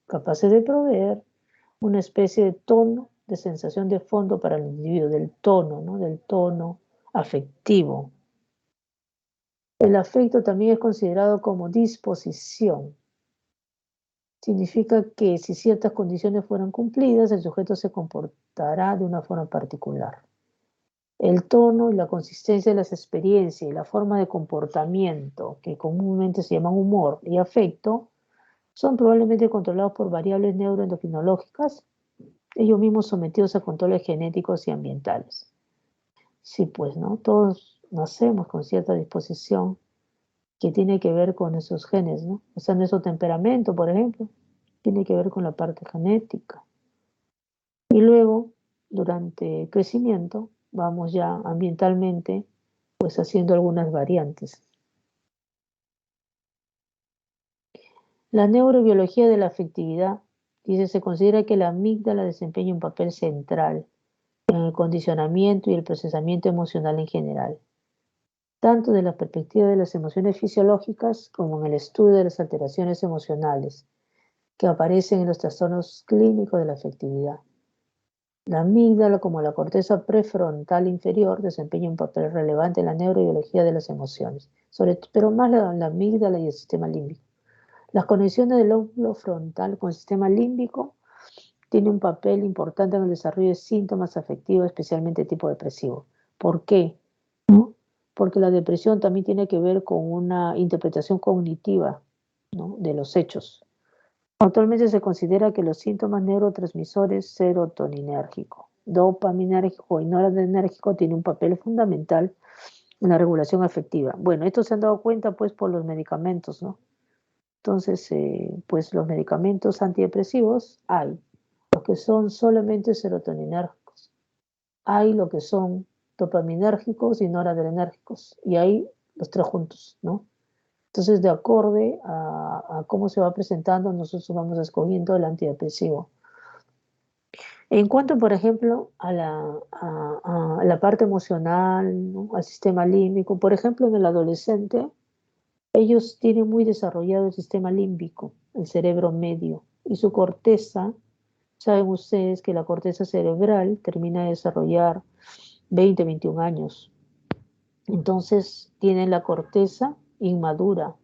capaces de proveer una especie de tono, de sensación de fondo para el individuo, del tono, ¿no? Del tono afectivo. El afecto también es considerado como disposición. Significa que si ciertas condiciones fueran cumplidas, el sujeto se comportará de una forma particular. El tono y la consistencia de las experiencias y la forma de comportamiento, que comúnmente se llaman humor y afecto, son probablemente controlados por variables neuroendocrinológicas, ellos mismos sometidos a controles genéticos y ambientales. Sí, pues, ¿no? Todos nacemos con cierta disposición que tiene que ver con esos genes, ¿no? O sea, nuestro temperamento, por ejemplo, tiene que ver con la parte genética. Y luego, durante el crecimiento, vamos ya ambientalmente, pues haciendo algunas variantes. La neurobiología de la afectividad, dice, se considera que la amígdala desempeña un papel central en el condicionamiento y el procesamiento emocional en general, tanto de la perspectiva de las emociones fisiológicas como en el estudio de las alteraciones emocionales que aparecen en los trastornos clínicos de la afectividad. La amígdala, como la corteza prefrontal inferior, desempeña un papel relevante en la neurobiología de las emociones, pero más la amígdala y el sistema límbico. Las conexiones del lóbulo frontal con el sistema límbico tienen un papel importante en el desarrollo de síntomas afectivos, especialmente tipo depresivo. ¿Por qué? ¿No? Porque la depresión también tiene que ver con una interpretación cognitiva, ¿no? De los hechos. Actualmente se considera que los síntomas neurotransmisores serotoninérgico, dopaminérgico y noradrenérgico tienen un papel fundamental en la regulación afectiva. Bueno, esto se han dado cuenta pues por los medicamentos, ¿no? Entonces, pues los medicamentos antidepresivos hay, los que son solamente serotoninérgicos, hay lo que son dopaminérgicos y noradrenérgicos, y hay los tres juntos, ¿no? Entonces, de acorde a cómo se va presentando, nosotros vamos escogiendo el antidepresivo. En cuanto, por ejemplo, a la parte emocional, ¿no? Al sistema límbico, por ejemplo, en el adolescente, ellos tienen muy desarrollado el sistema límbico, el cerebro medio, y su corteza, saben ustedes que la corteza cerebral termina de desarrollar 20, 21 años. Entonces tienen la corteza inmadura,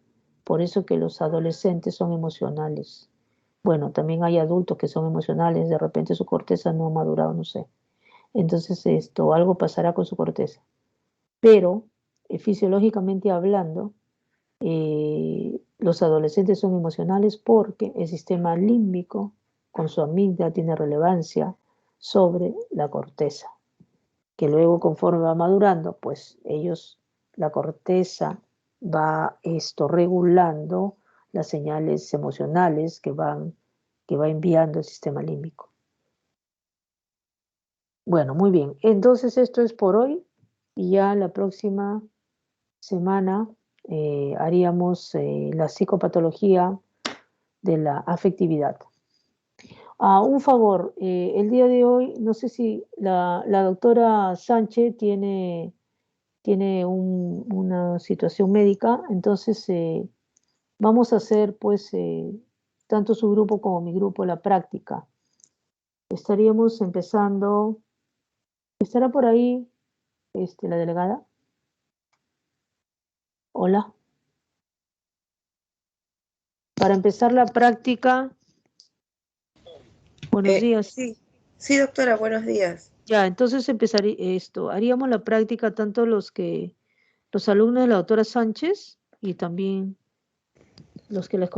por eso que los adolescentes son emocionales. Bueno, también hay adultos que son emocionales, de repente su corteza no ha madurado, no sé. Entonces algo pasará con su corteza. Pero fisiológicamente hablando, los adolescentes son emocionales porque el sistema límbico con su amígdala tiene relevancia sobre la corteza, que luego conforme va madurando, pues la corteza va regulando las señales emocionales que va enviando el sistema límbico. Bueno, muy bien. Entonces esto es por hoy y ya la próxima semana haríamos la psicopatología de la afectividad. Un favor, el día de hoy, no sé si la doctora Sánchez tiene una situación médica, entonces vamos a hacer pues tanto su grupo como mi grupo la práctica. Estaríamos empezando, ¿estará por ahí la delegada? Hola. Para empezar la práctica, buenos días. Sí, doctora, buenos días. Ya, entonces haríamos la práctica tanto los alumnos de la doctora Sánchez y también los que les corresponden.